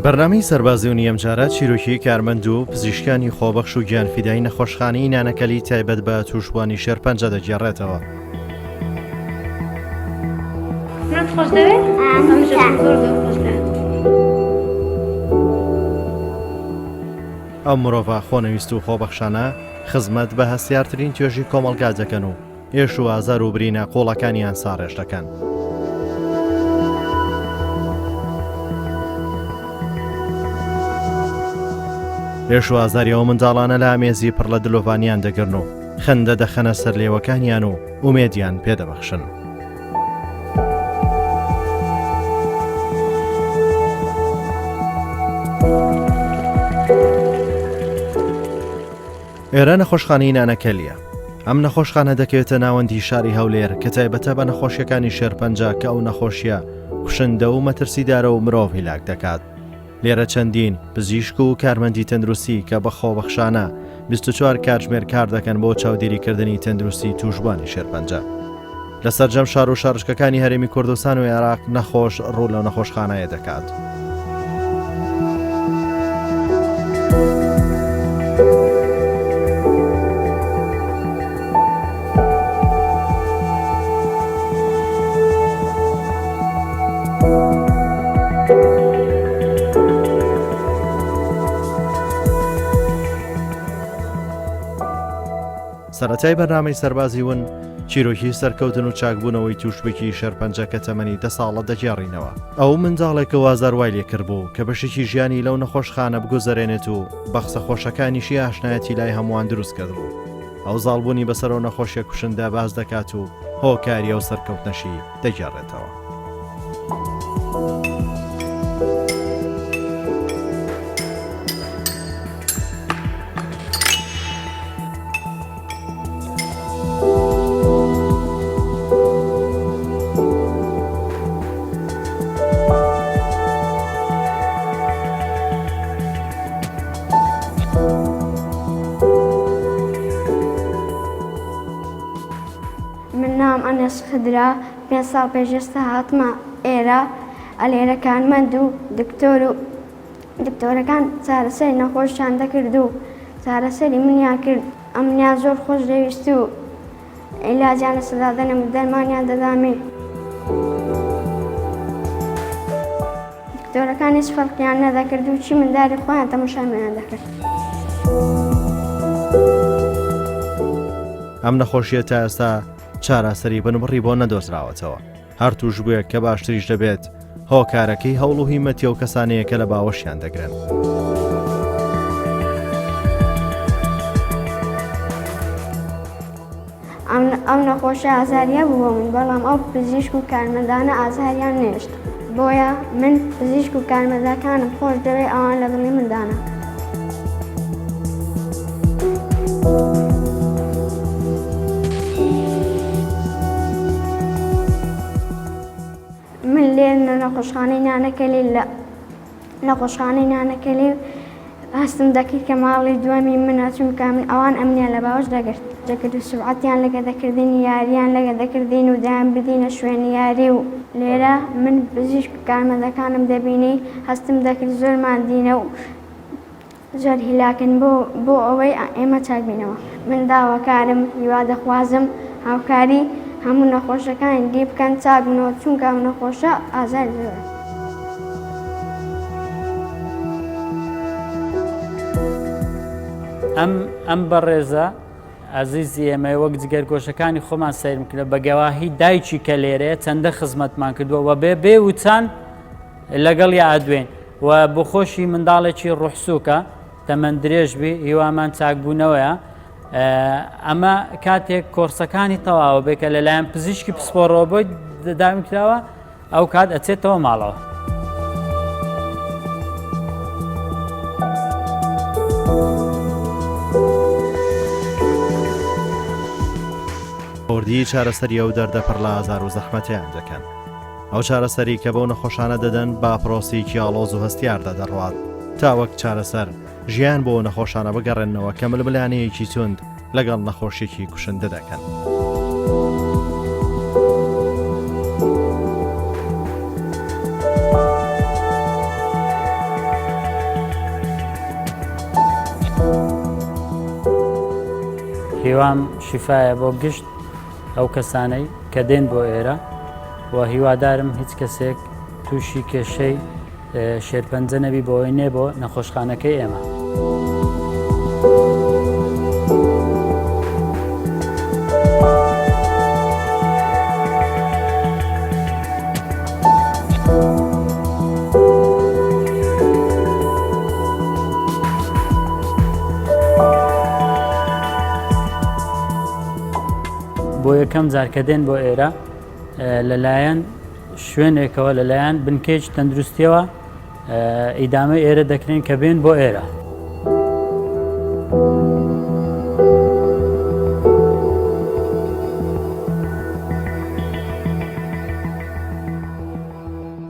بەرنامەی سەربازی و نیەمجارە چیرۆکی کارمەند و پزیشکانی خۆبەخش و گیانفیدایی نەخۆشخانەی نانەکەلی تایبەت بە تووشبوانی شێرپەنجە دەگێڕێتەوە. ئەو مرۆڤ خۆنەویست و خۆبەخشانە خزمەت بە هەستیارترین توێژی کۆمەڵگا دەکەن و ئێش و ئازار و برینە قوڵەکانیان ساڕێژ دەکەن. ئێش و ئازاری ئەو منداڵانە لە ئامێزی پڕ لە دلۆڤانیان دەگرن و خەندە دەخەنە سەر لێوەکانیان و ئومێدیان پێدەبەخشن. ئێرە نەخۆشخانەی نانەکەلیە. ئەم نەخۆشخانە دەکەوێتە ناوەندی شاری هەولێر کە تایبەتە بە نەخۆشیەکانی شێرپەنجە کە ئەو نەخۆشیە کوشندە و مەترسیدارە و مرۆڤ هیلاک دەکات. لێرە چەندین پزیشک و کارمەندی تەندروستی کە بە خۆبەخشانە 24 کاتژمێر کار دەکەن بۆ چاودێریکردنی تەندروستی تووشبوانی شێرپەنجە. لە سەرجەم شار و شارچکەکانی هەرێمی کوردستان و عێراق نەخۆش ڕوو لەو نەخۆشخانەیە دەکات. سەرەتای بەرنامەی سەربازی ون چیرۆکی سەرکەوتن و چاکبوونەوەی تووشبێکی شێرپەنجە کە تەمەنی 10 ساڵە دەگێڕینەوە. ئەو منداڵێکە وازار وای لێکرد بوو کە بەشێکی ژیانی لەو نەخۆشخانە بگوزەرێنێت و بەخسە خۆشەکانیشی ئاشنایەتی لای هەمووان دروست کرد بوو. ئەو زاڵبوونی بەسەرەوە نەخۆشیە کوشندە باز دەکات و هۆکاری ئەو سەرکەوتنەشی دەگێڕێتەوە. ئەنەس خدرا 5 ساڵ پێشێستا هاتمە ئێرە ئەلێرە کارمەند و دکتۆر و دکتۆرەکان چارەسەری نەخۆشیان دەکرد و چارەسەری منیان کرد. ئەمنیان زۆر خۆش دەویست و عیلاجیان لە سەدادەنم دەرمانیان دەدامێ. دکتۆرەکان هیچ فەرقیان نەدەکرد و چی منداری خۆیان تەماشامیان دەکرد. ئەم نەخۆشیە تا ئێستا چارەسەری بنبڕی بۆ نەدۆزراوەتەوە. هەر توش بووە کە باشتریش دەبێت هۆکارەکەی هەوڵ و هیمەتی و کەسانەیە کە لە باوەشیان دەگرن. ئەم نەخۆشە ئازاریە بووە من، بەڵام ئەو پزیشک و کارمەندانە ئازاریان نێشت. بۆیە من پزیشک و کارمەندەکانم خۆش دەوێ ئەوان لە دڵی مندانە. من لێن لە نەخۆشخانەی نانەکەلی لە نەخۆشخانەی نانەکەلی هەستم دەکرد کە ماڵی دووەمی منە، چونکە من ئەوان ئەمنیان لە باوەش دەکرد و سوعەتیان لەگە دەکردنی یاریان لەگە دەکردین و دایان بدینە شوێنی یاری. و لێرە من پزیشک و کارمەندەکانم دەبینی هەستم دەکرد زۆرمان دینە و زۆر هیلاکن بۆ ئەوەی ئێمە چاکبینەوە. من داواکارم، هیوا دەخوازم هاوکاری هەموو نەخۆشەکانی دی بکەن چاک بنەوە، چونکە ئەم نەخۆشە ئازار زۆرە. ئەم بەڕێزە ئازیزی ئێمە وەک جگەرگۆشەکانی خۆمان سەیرم کردە بە گەواهی دایکی کە لێرەیە چەندە خزمەتمان کردووە و بێ وچان لەگەڵ یا ئادوێن و بۆ خۆشی منداڵێکی ڕوحسووکە تەمەند درێژبی هیوامان چاکبوونەوەیە. ئەمە کاتێک کۆرسەکانی تەواوە بێکە لەلایەن پزیشکی پسپۆڕەوە بۆی داوین کراوە ئەو کات ئەچێتەوە ماڵەوە. ئۆردی چارەسەری ئەو دەردە پڕ لە ئازار و زەحمەتیان دەکەن. ئەو چارەسەری کە بەو نەخۆشانە دەدەن با پرۆسیکی ئاڵۆز و هەستیاردا دەڕوات تا وەک چارەسەر ژیان بۆ نەخۆشانە بگەڕێنەوە کە ململانەیەکی توند لەگەڵ نەخۆشیێکی کوشندە دەکەن. هیوام شیفایە بۆ گشت ئەو کەسانەی کە دێن بۆ ئێرە و هیوادارم هیچ کەسێک تووشی کێشەی شێرپەنجە نەبی بۆەوەی نێ بۆ نەخۆشخانەکەی ئێمە. بۆ یەکەم جارکە دێن بۆ ئێرە لەلایەن شوێنێکەوە لەلایەن بنکێج تەندروستیەوە ئیدامە ئێرە دەکرێن کە بێن بۆ ئێرە.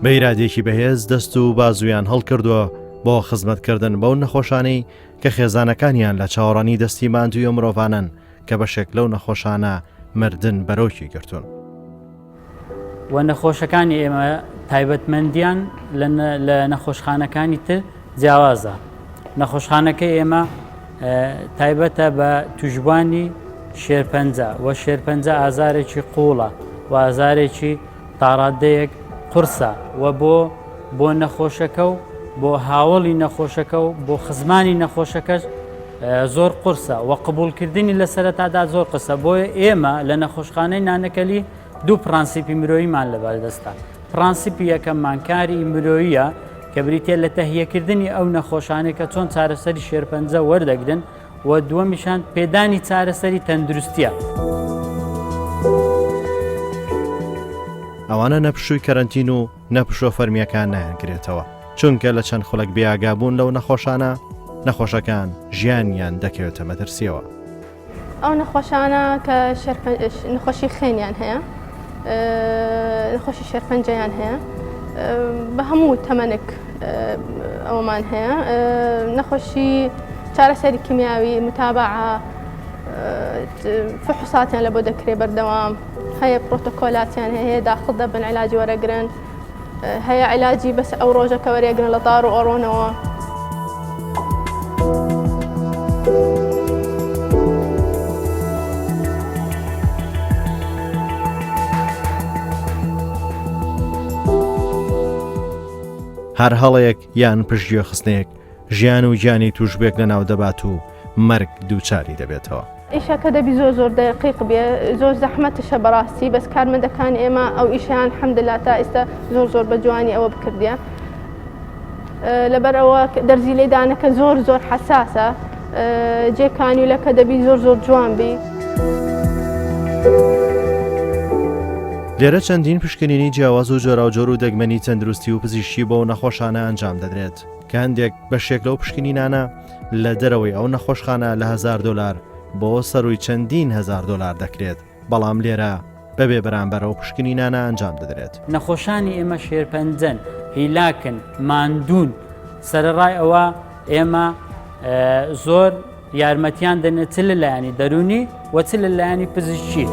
بە ئیرادێکی بەهێز دەست و بازویان هەڵکردووە بۆ خزمەتکردن بەو نەخۆشانەی کە خێزانەکانیان لە چاوەڕانی دەستی ماندووی مرۆڤانن کە بەشێک لەو نەخۆشانە مردن بەرەوکی گرتوون. و نەخۆشەکانی ئێمە تایبەتمەندیان لە نەخۆشخانەکانی تر جیاوازە. نەخۆشخانەکەی ئێمە تایبەتە بە توشبوانی شێرپەنجە و شێرپەنجە ئازارێکی قوڵە و ئازارێکی تاڕادەیەک قورسە و بۆ نەخۆشەکە و بۆ هاوڵی نەخۆشەکە و بۆ خزمانی نەخۆشەکەش زۆر قورسە و قبولکردنی لە سەرەتادا زۆر قسە. بۆیە ئێمە لە نەخۆشخانەی نانەکەلی دوو پرانسیپی مرۆییمان لەبەردەستە. پرانسیپی یەکەممان کاری مرۆییە کە بریتە لە تەهیەکردنی ئەو نەخۆشانەی کە چۆن چارەسەری شێرپەنجە وەردەگرن و دووەمیشان پێدانی چارەسەری تەندروستیە. ئەوانە نەپشووی کەرەنتین و نەپشۆ فەرمیەکان نایانگرێتەوە چونکە لە چەند خولەک بیاگابوون لەو نەخۆشانە نەخۆشەکان ژیانیان دەکەوێتە مەترسیەوە. ئەو نەخۆشانە کە نەخۆشی خوێنیان هەیە نەخۆشی شێرپەنجەیان هەیە بە هەموو تەمەنێک ئەومان هەیە نەخۆشی چارەسەری کیمیاوی متابعە فحوساتیان لە بۆ دەکرێت بەردەوام هەیە پرۆتۆکۆلاتیان هەیە داخڵ دەبن عیلاجی وەرەگرن هەیە عیلاجی بەس ئەو ڕۆژەکە وەرێگرن لە دار و ئۆڕۆنەوە. هەر هەڵەیەک یان پشتگوێ خستنێک ژیان و گیانی توشبێک لە ناو دەبات و مەرگ دووچاری دەبێتەوە. ئیشەکە دەبی زۆر دقیق بێ زۆر زەحمەتشە بەڕاستی بەس کارمەندەکانی ئێمە ئەو ئیشیان حەمدلله تا ئێستا زۆر بە جوانی ئەوە بکردیە. لەبەرەوە دەرزی لێدانەکە زۆر حەساسە جێکانیولەکە دەبی زۆر جوان بی. لێرە چەندین پشکنینی جیاواز و جۆراوجۆر و دەگمەنی تەندروستی و پزیشکی بۆ نەخۆشانە ئەنجام دەدرێت کە هەندێک بەشێک لەو پشکنینانە لە دەرەوەی ئەو نەخۆشخانە لە $1000 بۆ سەروی چەندین $1000 دەکرێت بەڵام لێرە بەبێ بەرامبەر ئەو پشکنینانە ئەنجام دەدرێت. نەخۆشانی ئێمە شێرپەنجەن هیلاکن ماندوون سەرڕای ئەوە ئێمە زۆر یارمەتیان دەنێت چ لەلایەنی دەرونی و چ لەلایەنی پزیشکی.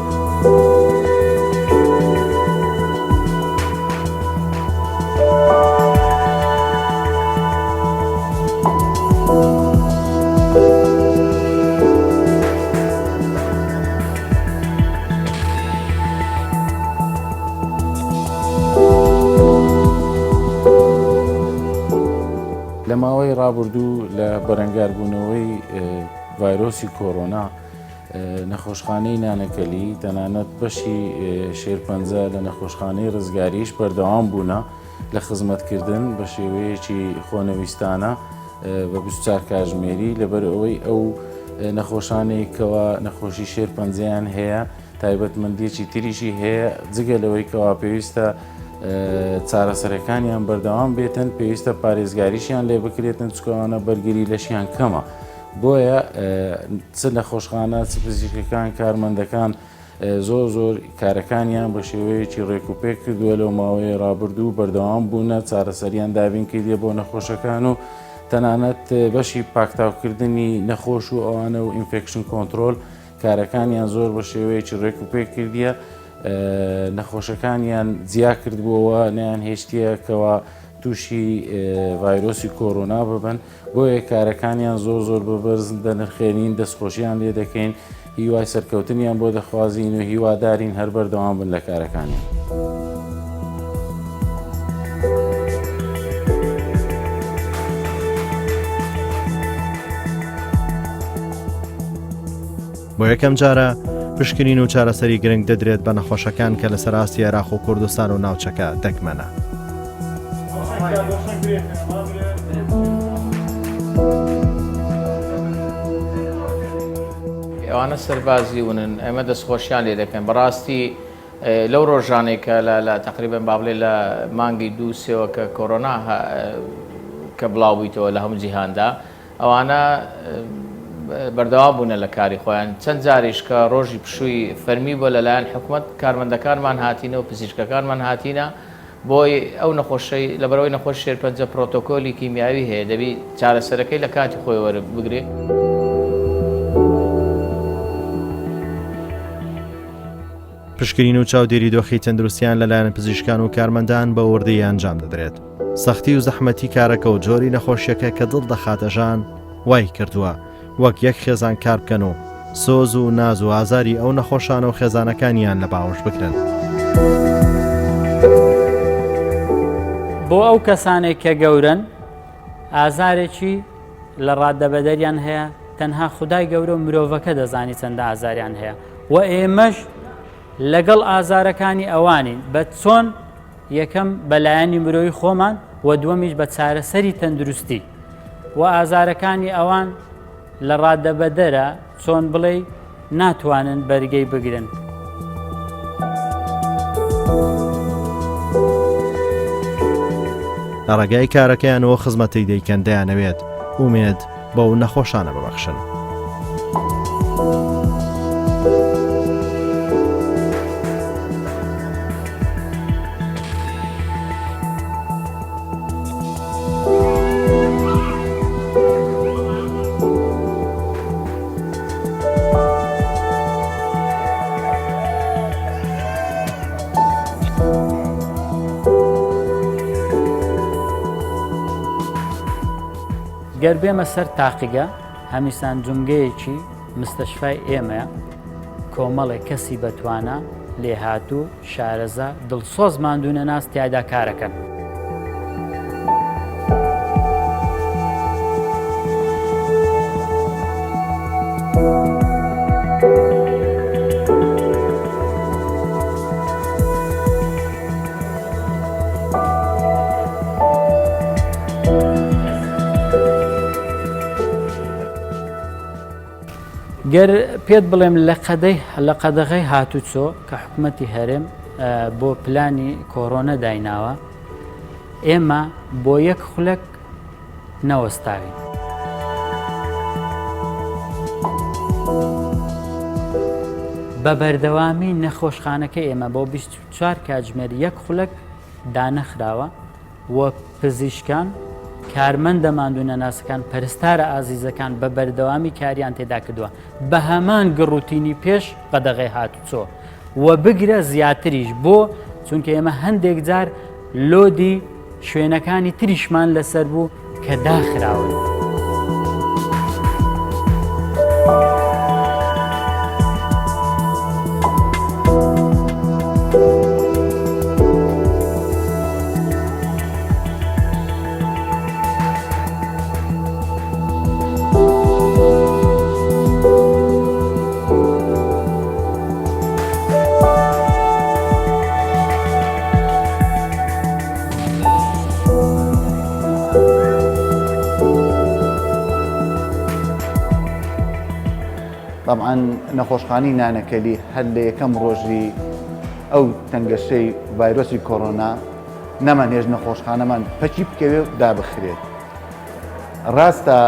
لە ماوەی ڕابردوو لە بەرەنگاربوونەوەی ڤایرۆسی کۆڕۆنا نەخۆشخانەی نانەکەلی تەنانەت بەشی شێرپەنجە لە نەخۆشخانەی ڕزگاریش بەردەوام بوونە لە خزمەتکردن بە شێوەیەکی خۆنەویستانە بە 24 کاتژمێری لەبەر ئەوەی ئەو نەخۆشانێکەوە نەخۆشی شێرپەنجەیان هەیە تایبەتمەندیەکی تریشی هەیە جگە لەوەی کەوا پێویستە چارەسەرەکانیان بەردەوام بێتن پێویستە پارێزگاریشیان لێ بکرێتن چکەوانە بەرگری لەشیان کەمە. بۆیە چ نەخۆشخانە چ پزیشکەکان کارمەندەکان زۆر کارەکانیان بە شێوەیەکی ڕێکوپێک کردووە لەو ماوەیە ڕابردوو بەردەوام بوونە چارەسەریان دابین کردیە بۆ نەخۆشەکان و تەنانەت بەشی پاکتاوکردنی نەخۆش و ئەوانە و ئینفێکشن کۆنتترۆل کارەکانیان زۆر بە شێوەیەکی ڕێکوپێک کردیە نەخۆشەکانیان جیا کردبووەوە نیان هێشتیەکەوە تووشی ڤایرۆسی کۆڕۆنا ببن بۆیە کارەکانیان زۆر بەبەرز دەنرخێنین دەستخۆشییان لێ دەکەین هیوای سەرکەوتنیان بۆ دەخوازین و هیوادارین هەر بەردەوام بن لە کارەکانیان. بۆ یەکەم جارە پشکنین و چارەسەری گرنگ دەدرێت بە نەخۆشەکان کە لە سەراستی عێراق و کوردستان و ناوچەکە دەگمەنە. ئەوانە سەربازی ونن ئەمە دەستخۆشیان لێ دەکەن بەڕاستی لەو ڕۆژانێک کە لە تقریبن با بڵێ لە مانگی 2-3 کە کۆرۆنا کە بڵاو بوویتەوە لە هەموو جیهاندا ئەوانە بەردەوام بوونە لە کاری خۆیان چەند جاریش کە ڕۆژی پشووی فەرمی بۆ لەلایەن حکوومەت کارمەندەکانمان هاتینە و پزیشکەکانمان هاتینە بۆی ئەو نەخۆشەی لەبەرەوەی نەخۆش شێرپەنجە پرۆتۆکۆلی کیمیاوی هەیە دەبی چارەسەرەکەی لە کاتی خۆی وەربگرێ. پشکنین و چاودێری دۆخی تەندروستیان لەلایەن پزیشکان و کارمەندان بە وردی ئەنجام دەدرێت. سەختی و زەحمەتی کارەکە و جۆری نەخۆشیەکە کە دڵ دەخاتەژان وای کردووە وەک یەک خێزان کار بکەن و سۆز و ناز و ئازاری ئەو نەخۆشانە و خێزانەکانیان لە باوەش بکرن. بۆ ئەو کەسانێک کە گەورن ئازارێکی لە ڕاددەبەدەریان هەیە تەنها خودای گەورە و مرۆڤەکە دەزانی چەندە ئازاریان هەیە و ئێمەش لەگەڵ ئازارەکانی ئەوانین بە چۆن یەکەم بەلایەنی مرۆوی خۆمان و دووەمیش بە چارەسەری تەندروستی و ئازارەکانی ئەوان لە ڕاددەبەدەرە چۆن بڵێ ناتوانن بەرگەی بگرن. لە ڕێگای کارەکەیانەوە خزمەتی دەیکەن دەیانەوێت ئومێد بەو نەخۆشانە ببەخشن. گەر بێمە سەر تاقیگە هەمیسان جونگەیەکی مستەشفای ئێمەیە کۆمەڵێک کەسی بەتوانە لێهاتوو شارەزا دڵسۆز ماندوونە ناس تیادا کارەکەن. گەر پێت بڵێم لە قەدەغەی هاتوچۆ کە حکوومەتی هەرێم بۆ پلانی کۆڕۆنە دایناوە ئێمە بۆ یەک خولەک نەوەستاوین. بە بەردەوامی نەخۆشخانەکە ئێمە بۆ 24 کاتژمێر یەک خولەک دانەخراوە و پزیشکان کارمەندە ماندوونە ناسەکان پەرستارە ئازیزەکان بە بەردەوامی کاریان تێدا کردووە بە هەمان گڕوتینی پێش قەدەغەی هاتوچۆ و بگرە زیاتریش بۆ چونکە ئێمە هەندێک جار لۆدی شوێنەکانی تریشمان لەسەر بوو کە داخراون. طبعا نەخۆشخانەی نانەکەلی هەر لە یەکەم ڕۆژی ئەو تەنگەشەی ڤایرۆسی کۆڕۆنا نەمانێژ نەخۆشخانەمان پەچی بکەوێ و دابخرێت. ڕاستە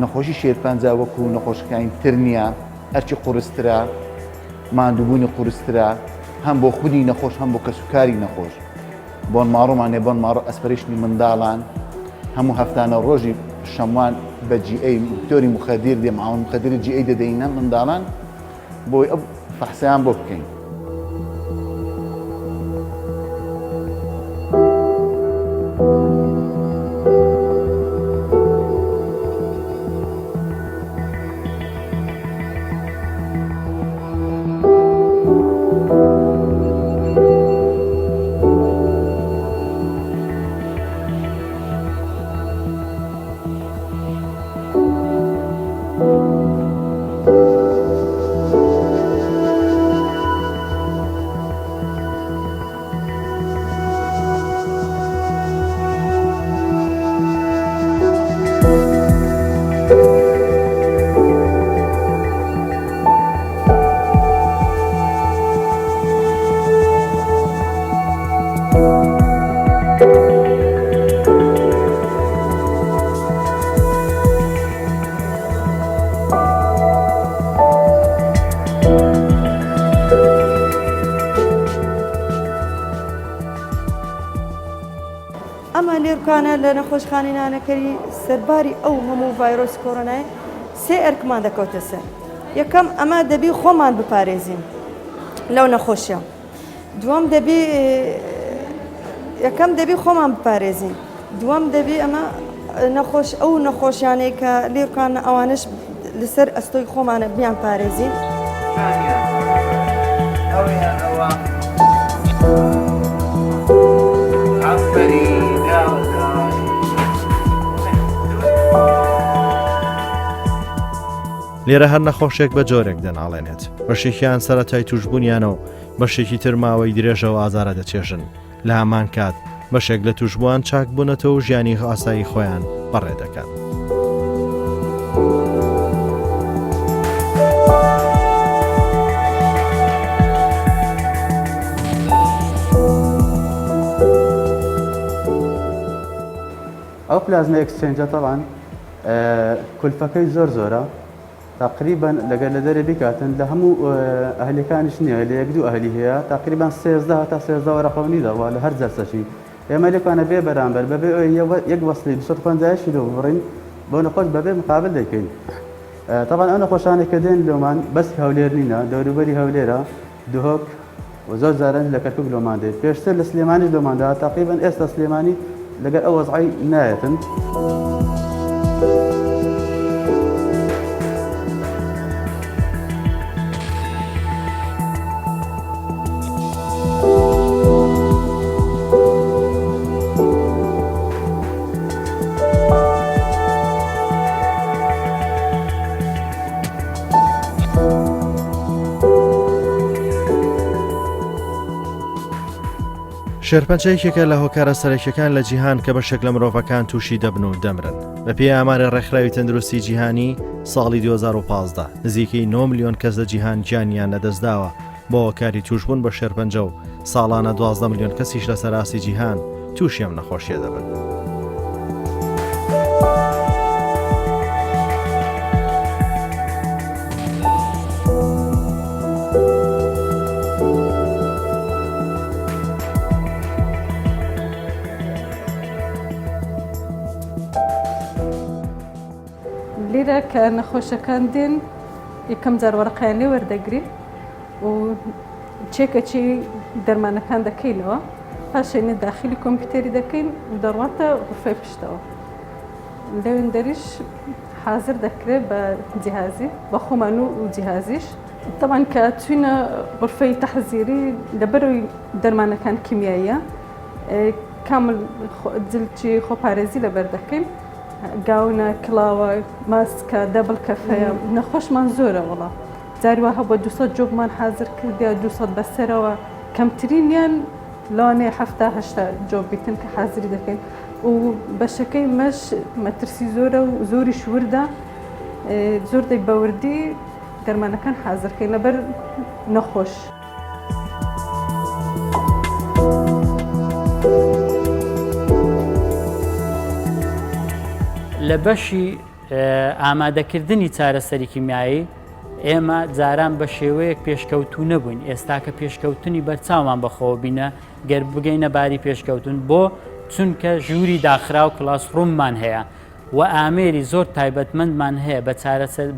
نەخۆشی شێرپەنجە وەکو نەخۆشەکانی تر نییە، هەرچی قورسترە ماندووبوونی قورسترە هەم بۆ خودی نەخۆش هەم بۆ کەسوکاری نەخۆش. بۆن ماڕۆمانێ بۆن ماڕۆ ئەسپەرێشنی منداڵان هەموو هەفتانە ڕۆژی شەموان بە GA دکتۆری مخەدیر دێ معاون مخەدیری GA دەدەینە منداڵان بۆی ئەو فەحسەیان بۆ بکەین. ئەمە لێرکانە لە نەخۆشخانەی نانەکەری سەرباری ئەو هەموو ڤایرۆس کۆڕۆنای سێ ئەرکمان دەکەوتە سەر. یەکەم ئەمە دەبی خۆمان بپارێزین لەو نەخۆشیە. دووەم یەکەم دەبی خۆمان بپارێزین. دووەم دەبی ئەمە ئەو نەخۆشیانەی کە لێرکانە ئەوانش لەسەر ئەستۆی خۆمانە بیان پارێزین. لێرە هەر نەخۆشێک بە جۆرێک دەناڵێنێت، بەشێکیان سەرەتای توشبوونیانەوە، بەشێکی تر ماوەی درێژەوە ئازارە دەچێژن. لە هەمان کات بەشێک لە توشبووان چاک بوونەتەوە و ژیانی ئاسایی خۆیان بەڕێ دەکەن. ئەو پلازمە ئەکسچێنجە تەڵان کولفەکەی زۆرە تقریبا لەگەر لە دەرێ بیکاتن لە هەموو ئەهلیەکانیش نییە لە یەک دوو ئەهلی هەیە تقریبان 13 تا 13 وەرەقەونی داوا لە هەر جەرسەشی ئێمە لێکوانە بێ بەرامبەر بەبێ یەک وەسلی 250 کیلۆ بڕین بۆ نەخۆش بەبێ مقابل دەکەین. طبعا ئەو نەخۆشانێک کە دێن لۆمان بەس هەولێر نینە دەوروبەری هەولێرە دوهۆک زۆر جاران لە کەرکک لۆمان دێت پێشتر لە سلێمانیش لۆماندا تقریبا ئێستا سلێمانی لەگەر ئەو وەزعی نایەتن. شێرپەنجەیەکێکە لە هۆکارە سەرەکیەکان لە جیهان کە بەشێک لە مرۆڤەکان تووشی دەبن و دەمرن. بە پێی ئامارە ڕێکخراوی تەندروستی جیهانی ساڵی 2015 نزیکەی 9 ملیۆن کەس لە جیهان گیانیان لەدەستداوە بۆ هۆکاری توشبوون بە شێرپەنجە و ساڵانە 12 ملیۆن کەسیش لە سەراسی جیهان تووشی ئەم نەخۆشیە دەبن. لێرە کە نەخۆشەکان دێن یەکەم جار وەرەقیان لێ وەردەگری و چێکەچی دەرمانەکان دەکەینەوە پاشێنێ داخلی کۆمپیوتەری دەکەین و دەڕواتە غرفەی پشتەوە. لەوێندەریش حازر دەکرێت بە جیهازی بە خۆمان و جیهازیش. طبعا کە چوینە غرفەی تەحزیری لەبەرەوەی دەرمانەکان کیمیاییە کامل جلچی خۆپارێزی لەبەر دەکەین. گاونە کڵاوە ماسکە دەبڵ کەفەیە نەخۆشمان زۆرە وڵا جاریوەها بە 200 جۆبمان حازر کردیا 200 بەسەرەوە کەمترینیان لەوانەیە 7-8 جۆب بیتن کە حازری دەکەین و بەشەکەی مەش مەترسی زۆرە و زۆری شووردا زۆر دەی بەوردی دەرمانەکان حازرکەین لەبەر نەخۆش. لە بەشی ئامادەکردنی چارەسەری کیمیایی ئێمە جاران بە شێوەیەک پێشکەوتو نەبووین. ئێستا کە پێشکەوتنی بەرچاومان بەخۆوە بینە گەر بگەینە باری پێشکەوتن بۆ چونکە ژووری داخرا و کلاسڕوممان هەیە و ئامێری زۆر تایبەتمەندمان هەیە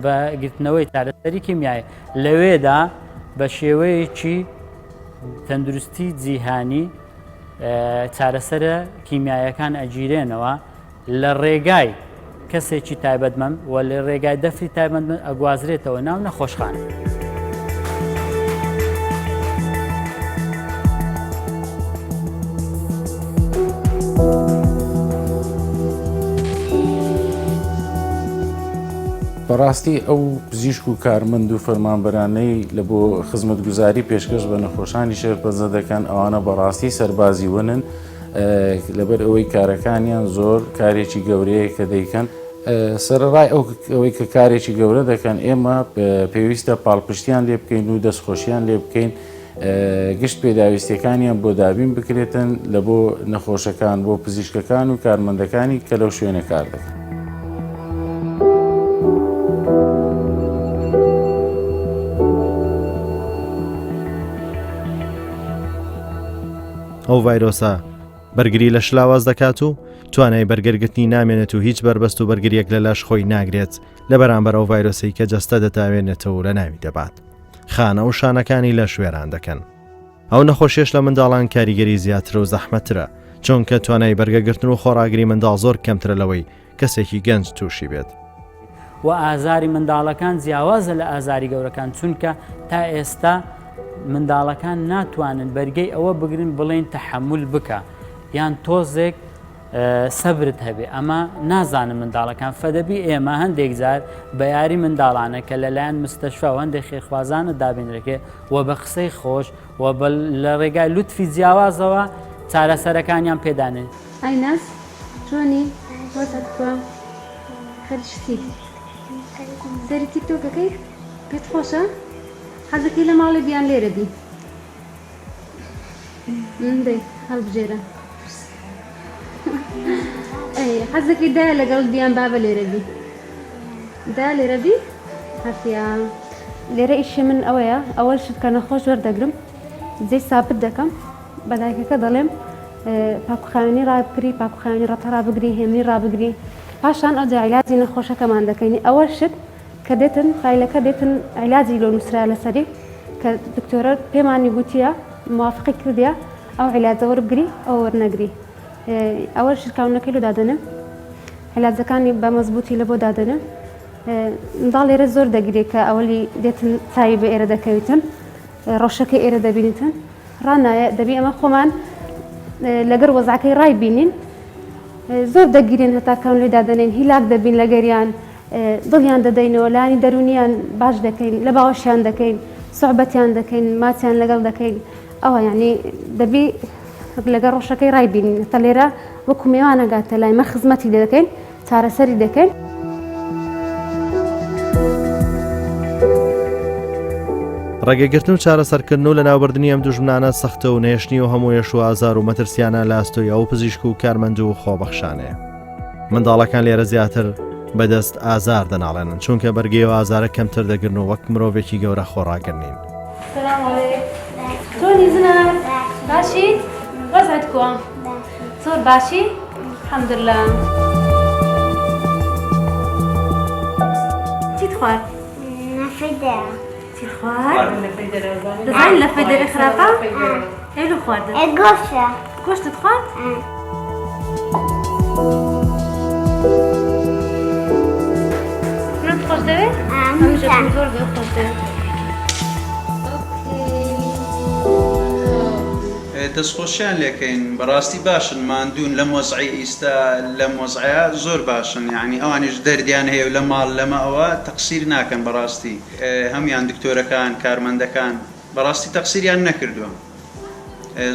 بە گرتنەوەی چارەسەری کیمیایی. لەوێدا بە شێوەیەکی تەندروستی جیهانی چارەسەرە کیمیایەکان ئەگیرێنەوە لە ڕێگای کەسێکی تایبەتمەند و لە ڕێگای دەفری تایبەتمەند ئەگوازرێتەوە ناو نەخۆشخانە. بەڕاستی ئەو پزیشک و کارمەند و فەرمانبەرانەی لە بۆ خزمەتگوزاری پێشکەش بە نەخۆشانی شێرپەنجە دەکەن ئەوانە بەڕاستی سەربازی ونن لەبەر ئەوەی کارەکانیان زۆر کارێکی گەورەیە کە دەیکەن. سەرڕای ئەوەی کە کارێکی گەورە دەکەن ئێمە پێویستە پاڵپشتیان لێ بکەین و دەستخۆشییان لێ بکەین گشت پێداویستیەکانیان بۆ دابین بکرێتن لە بۆ نەخۆشەکان بۆ پزیشکەکان و کارمەندەکانی کە لەو شوێنە کار دەکەن. ئەو ڤایرۆسە بەرگری لە شلاواز دەکات و توانای بەرگەرگرتنی نامێنێت و هیچ بربەست و بەرگریەک لە لاش خۆی ناگرێت لە بەرامبەر ئەو ڤایرۆسی کە جەستە دەتاوێنێتەوە لە ناوی دەبات. خانە و شانەکانی لە شوێران دەکەن. ئەو نەخۆشیێش لە منداڵان کاریگەری زیاترە و زەحمەترە، چونکە توانای بەرگەگرتن و خۆراگری منداڵ زۆر کەمترە لەوەی کەسێکی گەنج تووشی بێت. و ئازاری منداڵەکان جیاوازە لە ئازاری گەورەکان، چونکە تا ئێستا منداڵەکان ناتوانن بەرگەی ئەوە بگرن بڵێن تەحمل بکە یان تۆزێک سەبرت هەبێ، ئەمە نازانم منداڵەکان فەدەبی ئێمە هەندێک جار بە یاری منداڵانە کە لەلایەن مستەشفا و هەندێک خێرخوازانە دابێنرێکێ و بە قسەی خۆش و لە ڕێگای لوتفی جیاوازەوە چارەسەرەکانیان پێدانێت. ئایناس چۆنی وەسەتکوە خەرشتی سەری تیکتۆکەکەی پێت خۆشە؟ حەزەکەی لە ماڵی بیان لێرە بی دەی هەڵبژێرە حەزەکەی دایە لەگەڵ بیان بابە لێرە بی دا لێرە بی هەفیا لێرە ئیشی من ئەوەیە ئەوەل شتکە نەخۆش وەردەگرم جێی ساپت دەکەم بەدایکەکە دەڵێم پاکوخاوێنی ڕابگری پاکوخاوێنی ڕەتە ڕابگری هێمنی ڕابگری پاشان ئەوجا عیلاجی نەخۆشەکەمان دەکەینی ئەوە شت کە دێتن فایلەکە دێتن عیلاجی لۆ نووسرا لەسەری کە دکتۆرە پێمانی گوتیە موافقی کردیە ئەو عیلاجە وەربگری ئەو وەرنەگری ئەوە شتکاونەکەی لۆ دادەنم عیلاجەکانی بە مەزبوطی لە بۆ دادەنم منداڵ لێرە زۆر دەگرێت کە ئەوەلی دێتن چاوی بە ئێرە دەکەویتن ڕۆژەکەی ئێرە دەبینیتن ڕانایە دەبی ئەمە خۆمان لەگەر وەزعەکەی ڕای بینین زۆر دەگیرێن هەتا کەون لێ دادەنێن هیلاک دەبین لەگەریان دڵیان دەدەینەوە لانی دەرونیان باش دەکەین لە باوەشیان دەکەین سوحبەتیان دەکەین ماچیان لەگەڵ دەکەین ئەوە یعنی دەبی لەگەر ڕۆژەکەی ڕای بینین تا لێرە وەکو میوانەگاتە لای مە خزمەتی لێ دەکەین چارەسەری دەکەین. ڕێگەگرتن و چارەسەرکردن و لە ناوبردننی ئەم دوژمنانە سەختە و نێشتنی و هەموو یەش و ئازار و مەترسیانە لە ئاستۆی ئەو پزیشک و کارمەند و خۆبەخشانەیە. منداڵەکان لێرە زیاتر بەدەست ئازار دەناڵێنن چونکە بەرگەیەوە ئازارە کەمتر دەگرن و وەک مرۆڤێکی گەورە خۆڕاگرنین. چۆنی زنە باشی؟ وەزعت کووە؟ زۆر باشی؟ حەمدولیلا. چیت خوارد؟ نەفەیدەرە. چی خوارد؟ دەزانین لە فەیدەرە خراپە؟ هێلو خواردن؟ گۆشتە. گۆشتت خوارد؟ فرۆت خۆش دەوێت؟ هەمیشە زۆر خۆش دەوێت. دەستخۆشیان لێکەین بەڕاستی باشن ماندوون لەم وەزعی ئیستا لەم وەزعەیە زۆر باشن یعنی ئەوانیش دەردیان هەیە و لە ماڵ لەمە ئەوە تەقسیر ناکەن بەڕاستی هەمویان دکتۆرەکان کارمەندەکان بەڕاستی تەقسیریان نەکردووە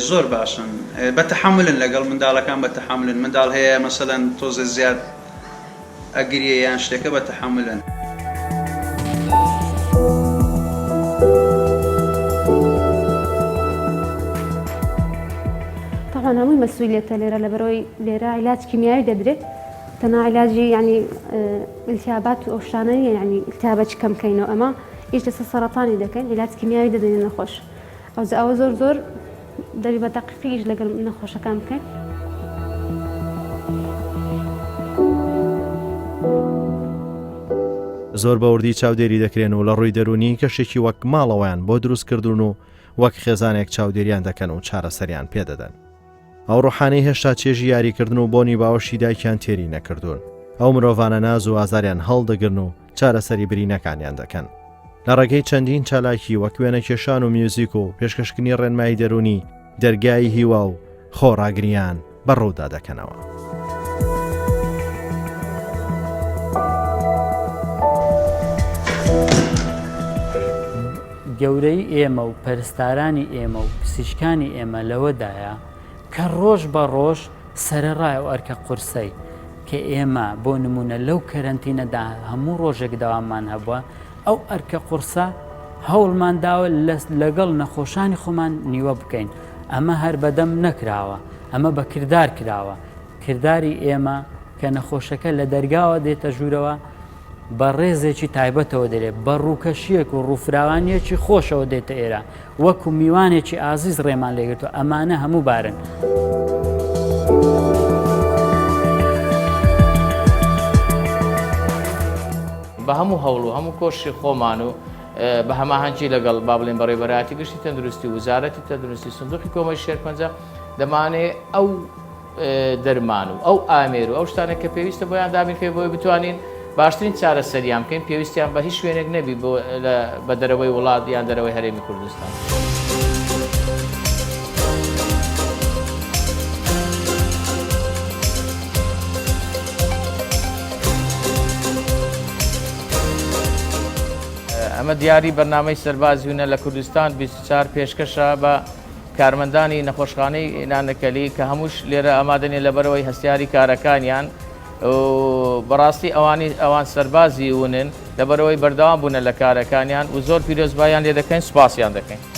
زۆر باشن بەتەحملن لەگەڵ منداڵەکان بەتەحملن منداڵ هەیە مەسەلەن تۆزە زیاد ئەگریە یان شتێکە بەتەحملن. طبعا هەمووی مەسئولیەتە لێرە لەبەرەوەی لێرە عیلاج کیمیاوی دەدرێت تەنها عیلاجی ینی التیابات و ئەو شتانە نیە ینی التیابەتی کەم بکەینەوە ئەمە هیچ دەستە سەرەتانی دەکەین عیلاج کیمیاوی دەدەین نەخۆش ئەوە زۆر زۆر دەبی بە دەقیقیش لەگەڵ نەخۆشەکان بکەین. زۆر بەوردی چاودێری دەکرێن و لە ڕووی دەرونی کەشێکی وەک ماڵەوەیان بۆ دروستکردون و وەک خێزانێک چاودێریان دەکەن و چارەسەریان پێدەدەن. ئەو ڕوحانەی هێشتا چێژی یاریکردن و بۆنی باوەشی دایکیان تێری نەکردوون. ئەو مرۆڤانە ناز و ئازاریان هەڵدەگرن و چارەسەری برینەکانیان دەکەن. لە ڕێگەی چەندین چالاکی وەک وێنە کێشان و میوزیک و پێشکەشکردنی ڕێنمایی دەرونی دەرگای هیوا و خۆڕاگریان بەڕوودا دەکەنەوە. گەورەی ئێمە و پەرستارانی ئێمە و پزیشکانی ئێمە لەوەدایە کە ڕۆژ بە ڕۆژ سەرەڕای و ئەرکە قورسەی کە ئێمە بۆ نمونە لەو کەرەنتینەدا هەموو ڕۆژێک داوامان هەبووە ئەو ئەرکە قورسە هەوڵمان داوە لەگەڵ نەخۆشانی خۆمان نیوە بکەین ئەمە هەر بەدەم نەکراوە ئەمە بە کردار کراوە کردداری ئێمە کە نەخۆشەکە لە دەرگاوە دێتە ژوورەوە بە ڕێزێکی تایبەتەوە دەرێت بە ڕووکەشیەک و ڕووفراوانیەکی خۆشەوە دێتە ئێرە وەکو میوانێکی ئازیز ڕێمان لێگرتووە ئەمانە هەموو بارن. بە هەموو هەوڵ و هەموو کۆشی خۆمان و بە هەماهەنگی لەگەڵ با بڵێن بەڕێوەبەرایەتی گشتی تەندروستی وزارەتی تەندروستی سندوقی کۆمەڵی شێرپەنجە دەمانێت ئەو دەرمان و ئەو ئامێر و ئەو شتانێک کە پێویستە بۆیان دابینکەوێ بۆی بتوانین باشترین چارەسەریان بکەین پێویستیان بە هیچ شوێنێک نەبی بە دەرەوەی وڵات یان دەرەوەی هەرێمی کوردستان. ئەمە دیاری بەرنامەی سەربازیونە لە کوردستان 24 پێشکەشە بە کارمەندانی نەخۆشخانەی نانەکەلی کە هەمووش لێرە ئامادەنێ لەبەرەوەی هەستیاری کارەکانیان بەڕاستی ئەوان سەربازی ونن لەبەرەوەی بەردەوام بوونە لە کارەکانیان و زۆر پیرۆزبایان لێ دەکەین سوپاسیان دەکەین.